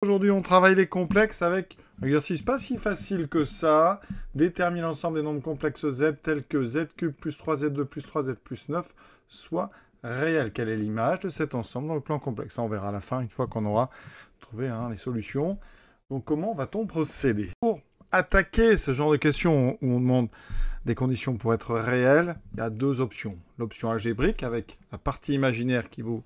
Aujourd'hui, on travaille les complexes avec un exercice pas si facile que ça. Détermine l'ensemble des nombres complexes z tels que z³ plus 3z2 plus 3z plus 9 soit réel. Quelle est l'image de cet ensemble dans le plan complexe? Ça, on verra à la fin, une fois qu'on aura trouvé les solutions. Donc, comment va-t-on procéder? Pour attaquer ce genre de questions où on demande des conditions pour être réelles, il y a deux options. L'option algébrique avec la partie imaginaire qui vaut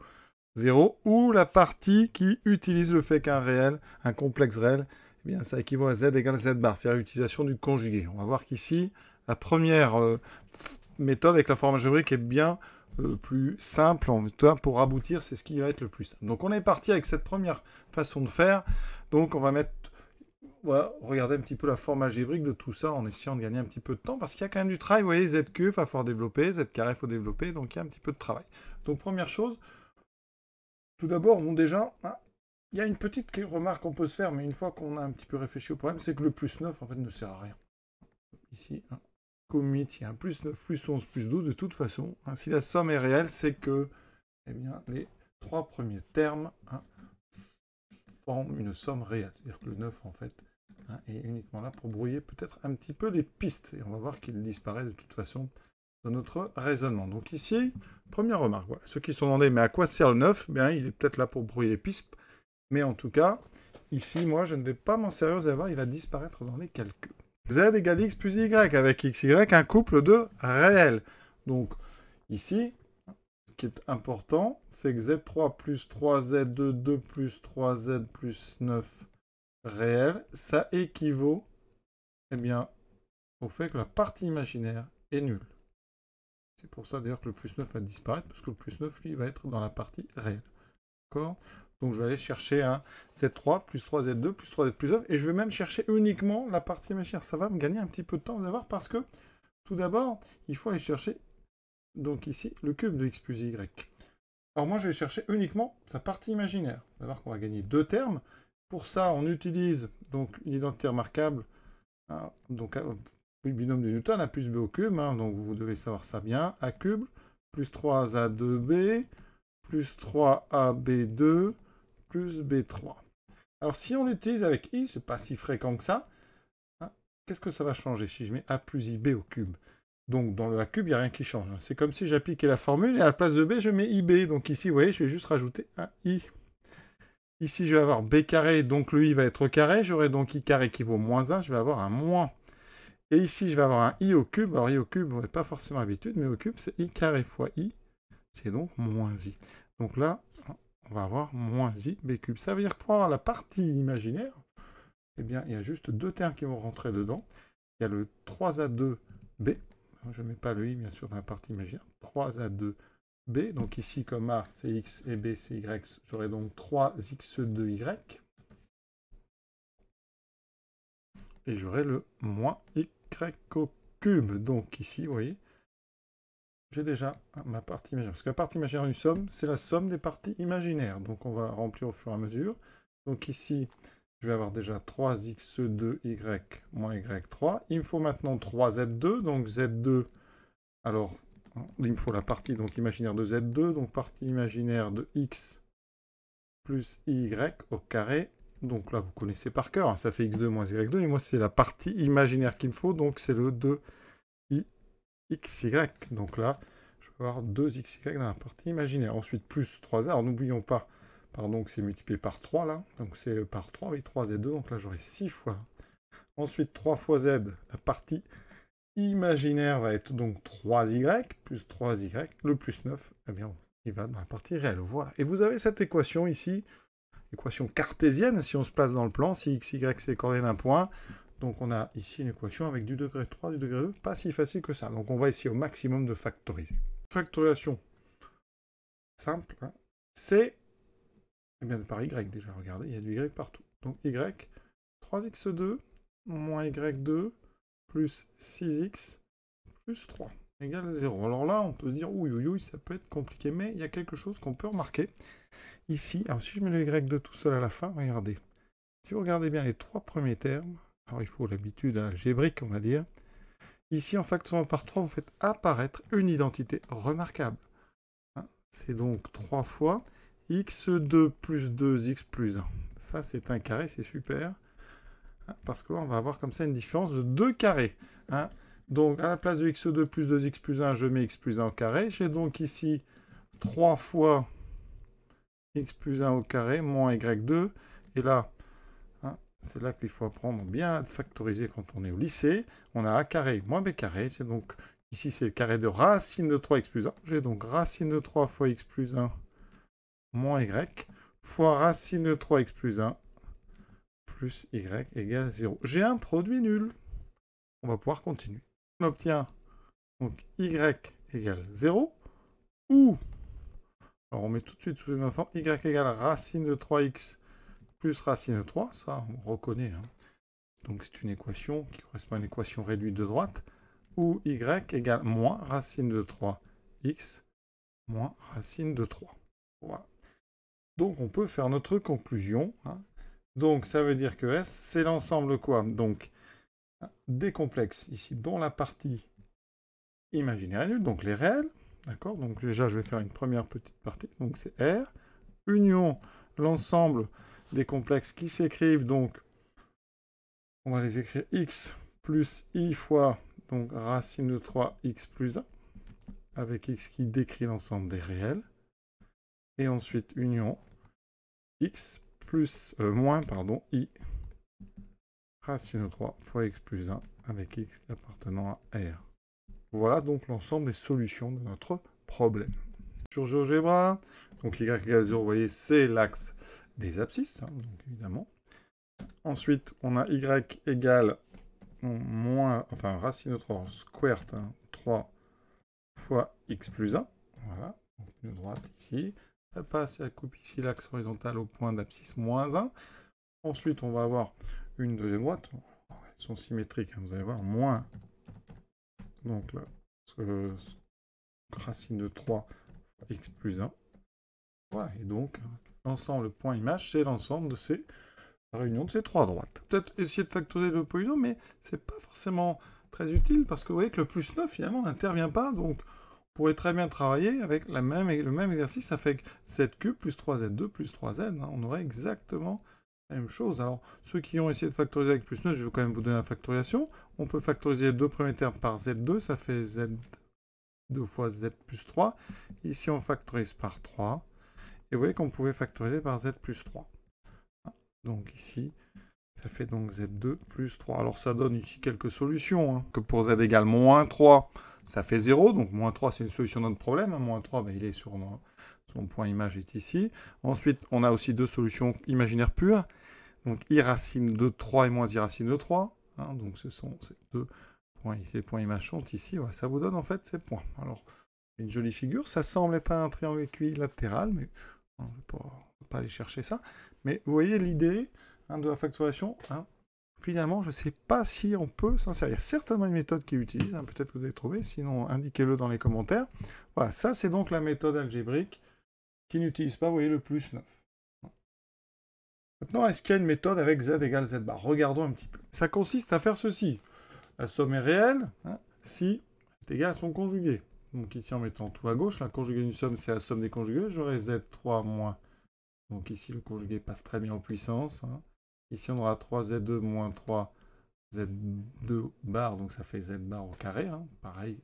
0, ou la partie qui utilise le fait qu'un complexe réel, eh bien, ça équivaut à z égale z bar, c'est-à-dire l'utilisation du conjugué. On va voir qu'ici, la première méthode avec la forme algébrique est bien plus simple pour aboutir, c'est ce qui va être le plus simple. Donc on est parti avec cette première façon de faire. Donc on va mettre, voilà, regarder un petit peu la forme algébrique de tout ça en essayant de gagner un petit peu de temps, parce qu'il y a quand même du travail. Vous voyez, z cube, il va falloir développer, z carré, il faut développer, donc il y a un petit peu de travail. Donc première chose, tout d'abord, bon, déjà, il y a une petite remarque qu'on peut se faire, mais une fois qu'on a un petit peu réfléchi au problème, c'est que le plus 9, en fait, ne sert à rien. Ici, commit, il y a un plus 9, plus 11, plus 12, de toute façon. Si la somme est réelle, c'est que eh bien, les trois premiers termes forment une somme réelle. C'est-à-dire que le 9, en fait, est uniquement là pour brouiller peut-être un petit peu les pistes. Et on va voir qu'il disparaît de toute façon de notre raisonnement. Donc ici, première remarque, voilà. Ceux qui sont demandés, mais à quoi sert le 9? Bien, il est peut-être là pour brouiller les pistes, mais en tout cas, ici, moi, je ne vais pas m'en servir, vous allez voir, il va disparaître dans les calculs. Z égale x plus y, avec x, y, un couple de réels. Donc, ici, ce qui est important, c'est que z3 plus 3z2, 2 plus 3z plus 9 réel, ça équivaut, eh bien, au fait que la partie imaginaire est nulle. C'est pour ça d'ailleurs que le plus 9 va disparaître, parce que le plus 9, lui, va être dans la partie réelle. D'accord? Donc je vais aller chercher un Z3 plus 3Z2 plus 3Z plus 9, et je vais même chercher uniquement la partie imaginaire. Ça va me gagner un petit peu de temps, vous allez voir, parce que tout d'abord, il faut aller chercher, donc ici, le cube de x plus y. Alors moi, je vais chercher uniquement sa partie imaginaire. Vous allez voir qu'on va gagner deux termes. Pour ça, on utilise donc une identité remarquable, donc binôme de Newton, A plus B au cube, donc vous devez savoir ça bien, A cube, plus 3A2B, plus 3AB2, plus B3. Alors si on l'utilise avec I, c'est pas si fréquent que ça, qu'est-ce que ça va changer si je mets A plus IB au cube? Donc dans le A cube, il n'y a rien qui change. C'est comme si j'appliquais la formule, et à la place de B, je mets IB. Donc ici, vous voyez, je vais juste rajouter un I. Ici, je vais avoir B carré, donc le I va être carré. J'aurai donc I carré qui vaut moins 1, je vais avoir un moins. Et ici, je vais avoir un i au cube. Alors, i au cube, on n'a pas forcément l'habitude, mais au cube, c'est i carré fois i. C'est donc moins i. Donc là, on va avoir moins i b cube. Ça veut dire que pour avoir la partie imaginaire, eh bien, il y a juste deux termes qui vont rentrer dedans. Il y a le 3a2b. Je ne mets pas le i, bien sûr, dans la partie imaginaire. 3a2b. Donc ici, comme a, c'est x et b, c'est y, j'aurai donc 3x2y. Et j'aurai le moins y au cube. Donc ici, vous voyez, j'ai déjà ma partie imaginaire. Parce que la partie imaginaire d'une somme, c'est la somme des parties imaginaires. Donc on va remplir au fur et à mesure. Donc ici, je vais avoir déjà 3x2y moins y3. Il me faut maintenant 3z2. Donc z2, alors, il me faut la partie donc imaginaire de z2. Donc partie imaginaire de x plus y au carré. Donc là, vous connaissez par cœur, ça fait x2 moins y2, et moi, c'est la partie imaginaire qu'il me faut, donc c'est le 2xy. Donc là, je vais avoir 2xy dans la partie imaginaire. Ensuite, plus 3z, alors n'oublions pas, pardon, que c'est multiplié par 3, là, donc c'est par 3, oui, 3z2, donc là, j'aurai 6 fois. Ensuite, 3 fois z, la partie imaginaire va être donc 3y, plus 3y, le plus 9, eh bien, il va dans la partie réelle, voilà. Et vous avez cette équation ici, équation cartésienne, si on se place dans le plan, si x, y, c'est les coordonnées d'un point. Donc on a ici une équation avec du degré 3, du degré 2, pas si facile que ça. Donc on va essayer au maximum de factoriser. Factorisation simple, c'est eh bien par y déjà, regardez, il y a du y partout. Donc y, 3x2 moins y2 plus 6x plus 3 égale 0. Alors là, on peut se dire, ouïe, ça peut être compliqué, mais il y a quelque chose qu'on peut remarquer. Ici, alors si je mets le y2 tout seul à la fin, regardez. Si vous regardez bien les trois premiers termes, alors il faut l'habitude algébrique, on va dire. Ici, en factorisant par 3, vous faites apparaître une identité remarquable. C'est donc 3 fois x2 plus 2x plus 1. ça c'est un carré, c'est super. Parce que là, on va avoir comme ça une différence de 2 carrés. Hein. Donc, à la place de x2 plus 2x plus 1, je mets x plus 1 au carré. J'ai donc ici 3 fois x plus 1 au carré moins y2. Et là, hein, c'est là qu'il faut apprendre bien à factoriser quand on est au lycée. On a a carré moins b carré. C'est donc, ici, c'est le carré de racine de 3x plus 1. J'ai donc racine de 3 fois x plus 1 moins y fois racine de 3x plus 1 plus y égale 0. J'ai un produit nul. On va pouvoir continuer. On obtient donc y égale 0 ou, alors on met tout de suite sous une forme, y égale racine de 3x plus racine de 3, ça on reconnaît. Hein. Donc c'est une équation qui correspond à une équation réduite de droite, ou y égale moins racine de 3x moins racine de 3. Voilà. Donc on peut faire notre conclusion. Hein. Donc ça veut dire que S, c'est l'ensemble quoi? Donc des complexes ici, dont la partie imaginaire est nulle, donc les réels. D'accord? Donc déjà, je vais faire une première petite partie. Donc c'est R, union l'ensemble des complexes qui s'écrivent, donc on va les écrire x plus i fois donc racine de 3x plus 1, avec x qui décrit l'ensemble des réels. Et ensuite union x plus moins, pardon, i racine de 3 fois x plus 1, avec x appartenant à R. Voilà donc l'ensemble des solutions de notre problème. Sur GeoGebra, donc y égale 0, vous voyez, c'est l'axe des abscisses, hein, donc évidemment. Ensuite, on a y égale moins, enfin racine de 3 squared, hein, 3 fois x plus 1. Voilà, donc une droite ici. Elle passe, elle coupe ici l'axe horizontal au point d'abscisse moins 1. Ensuite, on va avoir une deuxième droite. Elles sont symétriques, hein, vous allez voir, moins. Donc là, racine de 3 fois x plus 1. Voilà, et donc, l'ensemble, le point image, c'est l'ensemble de ces réunions de ces trois droites. Peut-être essayer de factoriser le polynôme, mais c'est pas forcément très utile, parce que vous voyez que le plus 9, finalement, n'intervient pas, donc on pourrait très bien travailler avec le même exercice, ça fait z cube plus 3z2 plus 3z, hein, on aurait exactement la même chose. Alors, ceux qui ont essayé de factoriser avec plus 9, je vais quand même vous donner la factorisation. On peut factoriser les deux premiers termes par z2, ça fait z2 fois z plus 3. Ici, on factorise par 3. Et vous voyez qu'on pouvait factoriser par z plus 3. Donc ici, ça fait donc z2 plus 3. Alors ça donne ici quelques solutions. Hein. Que pour z égale moins 3, ça fait 0. Donc moins 3, c'est une solution de notre problème. Hein. Moins 3, ben, il est sur son point image est ici. Ensuite, on a aussi deux solutions imaginaires pures. Donc i racine de 3 et moins i racine de 3. Hein. Donc ce sont ces deux points. Ces points image sont ici. Ouais, ça vous donne en fait ces points. Alors, une jolie figure. Ça semble être un triangle équilatéral, mais on ne va pas aller chercher ça. Mais vous voyez l'idée hein, de la factorisation. Hein, finalement, je ne sais pas si on peut s'en servir. Il y a certainement une méthode qui l'utilise. Hein, peut-être que vous avez trouvé. Sinon, indiquez-le dans les commentaires. Voilà, ça c'est donc la méthode algébrique qui n'utilise pas, vous voyez, le plus 9. Maintenant, est-ce qu'il y a une méthode avec z égale z bar? Regardons un petit peu. Ça consiste à faire ceci. La somme est réelle hein, si est égale à son conjugué. Donc ici, en mettant tout à gauche, la conjuguée d'une somme, c'est la somme des conjugués. J'aurai z3 moins. Donc ici, le conjugué passe très bien en puissance. Hein. Ici, on aura 3z2 moins 3z2 bar, donc ça fait z bar au carré. Hein. Pareil.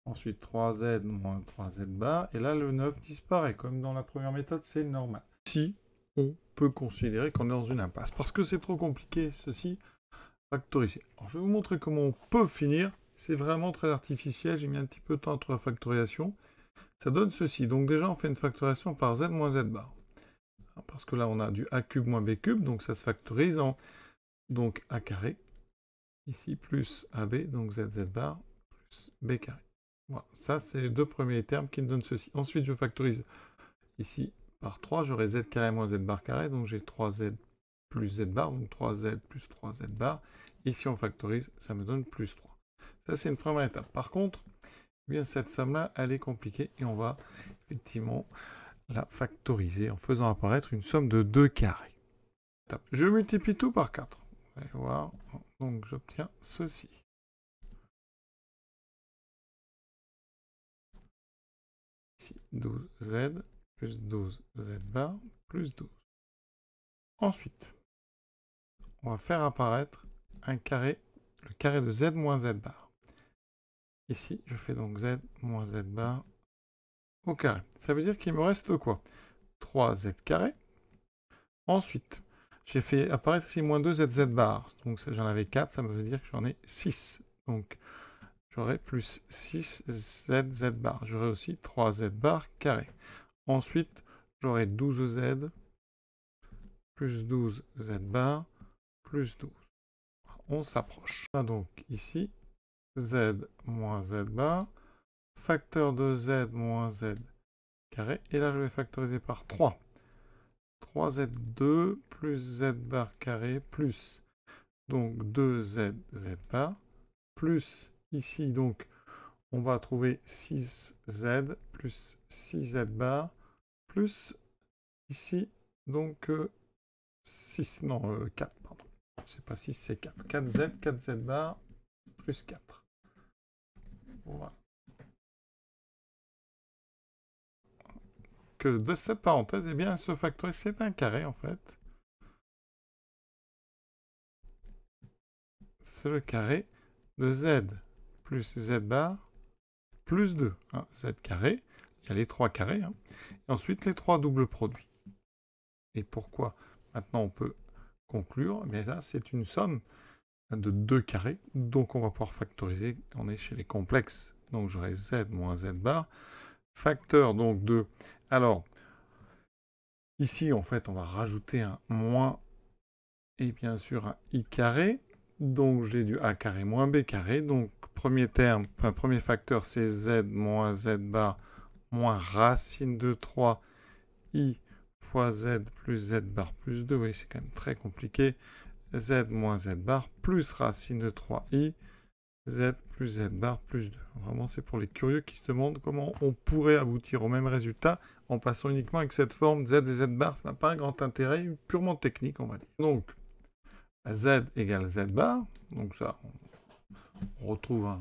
Ensuite, 3z moins 3z bar. Et là, le 9 disparaît. Comme dans la première méthode, c'est normal. Si on peut considérer qu'on est dans une impasse. Parce que c'est trop compliqué, ceci, factoriser. Alors, je vais vous montrer comment on peut finir. C'est vraiment très artificiel. J'ai mis un petit peu de temps entre la factorisation. Ça donne ceci. Donc déjà, on fait une factorisation par z moins z bar. Parce que là, on a du a cube moins b cube. Donc ça se factorise en donc a carré. Ici, plus ab, donc z bar, plus b carré. Voilà. Ça, c'est les deux premiers termes qui me donnent ceci. Ensuite, je factorise ici par 3. J'aurai z carré moins z bar carré. Donc j'ai 3z plus z bar. Donc 3z plus 3z bar. Ici, on factorise. Ça me donne plus 3. Ça, c'est une première étape. Par contre, eh bien, cette somme-là, elle est compliquée. Et on va effectivement la factoriser en faisant apparaître une somme de 2 carrés. Je multiplie tout par 4. Vous allez voir. Donc, j'obtiens ceci. Ici, 12z plus 12z bar plus 12. Ensuite, on va faire apparaître un carré, le carré de z moins z bar. Ici, je fais donc z moins z bar au carré. Ça veut dire qu'il me reste quoi? 3z carré. Ensuite, j'ai fait apparaître ici moins 2z bar. Donc j'en avais 4, ça veut dire que j'en ai 6. Donc j'aurai plus 6z bar. J'aurai aussi 3z bar carré. Ensuite, j'aurai 12z plus 12z bar plus 12. On s'approche. Donc ici, z moins z bar, facteur de z moins z carré. Et là, je vais factoriser par 3. 3z2 plus z bar carré plus donc 2z bar plus ici donc on va trouver 6z plus 6z bar plus ici donc 6 non 4 pardon c'est pas 6 c'est 4 4z bar plus 4 voilà que de cette parenthèse, eh bien, ce facteur, c'est un carré, en fait. C'est le carré de z plus z bar plus 2. Hein, z carré, il y a les 3 carrés. Hein, et ensuite, les 3 doubles produits. Et pourquoi maintenant on peut conclure? Eh bien, ça, c'est une somme de 2 carrés. Donc, on va pouvoir factoriser. On est chez les complexes. Donc, j'aurai z moins z bar. Facteur, donc, de... Alors, ici, en fait, on va rajouter un moins et bien sûr un i carré. Donc, j'ai du a carré moins b carré. Donc, premier terme, premier facteur, c'est z moins z bar moins racine de 3 i fois z plus z bar plus 2. Oui, c'est quand même très compliqué. Z moins z bar plus racine de 3i. Z plus z bar plus 2. Vraiment, c'est pour les curieux qui se demandent comment on pourrait aboutir au même résultat en passant uniquement avec cette forme z et z bar. Ça n'a pas un grand intérêt, purement technique, on va dire. Donc, z égale z bar. Donc ça, on retrouve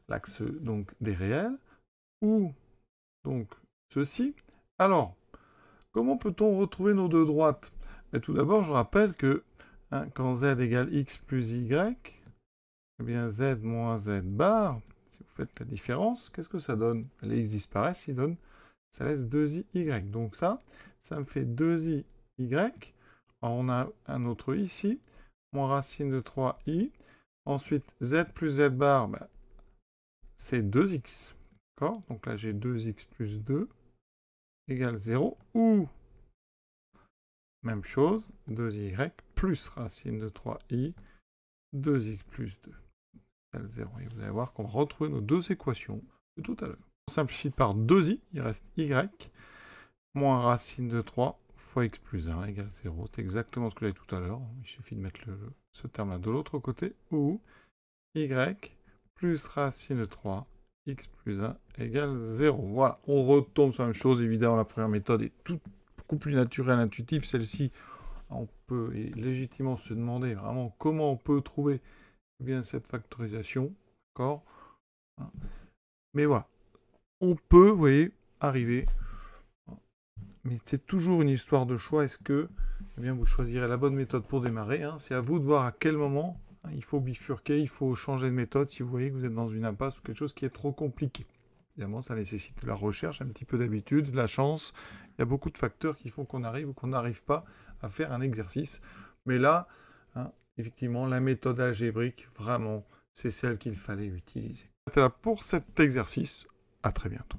l'axe des réels. Ou donc ceci. Alors, comment peut-on retrouver nos deux droites? Et tout d'abord, je rappelle que quand z égale x plus y, eh bien z moins z bar, si vous faites la différence, qu'est-ce que ça donne? Les x disparaissent, ça laisse 2y. Donc ça me fait 2y. Alors on a un autre i ici, moins racine de 3i. Ensuite, z plus z bar, ben, c'est 2x. D'accord? Donc là, j'ai 2x plus 2 égale 0. Ou, même chose, 2y plus racine de 3i, 2x plus 2 égale 0. Et vous allez voir qu'on va retrouver nos deux équations de tout à l'heure. On simplifie par 2i, il reste y, moins racine de 3 fois x plus 1 égale 0. C'est exactement ce que j'avais tout à l'heure. Il suffit de mettre ce terme-là de l'autre côté. Ou y plus racine de 3, x plus 1 égale 0. Voilà, on retombe sur la même chose. Évidemment, la première méthode est beaucoup plus naturelle, intuitive. Celle-ci, on peut légitimement se demander vraiment comment on peut trouver bien cette factorisation. D'accord? Mais voilà, on peut, vous voyez, arriver... Mais c'est toujours une histoire de choix. Est-ce que eh bien, vous choisirez la bonne méthode pour démarrer? C'est à vous de voir à quel moment il faut bifurquer, il faut changer de méthode si vous voyez que vous êtes dans une impasse ou quelque chose qui est trop compliqué. Évidemment, ça nécessite de la recherche, un petit peu d'habitude, de la chance. Il y a beaucoup de facteurs qui font qu'on arrive ou qu'on n'arrive pas à faire un exercice. Mais là, effectivement, la méthode algébrique, vraiment, c'est celle qu'il fallait utiliser. C'était là pour cet exercice. À très bientôt.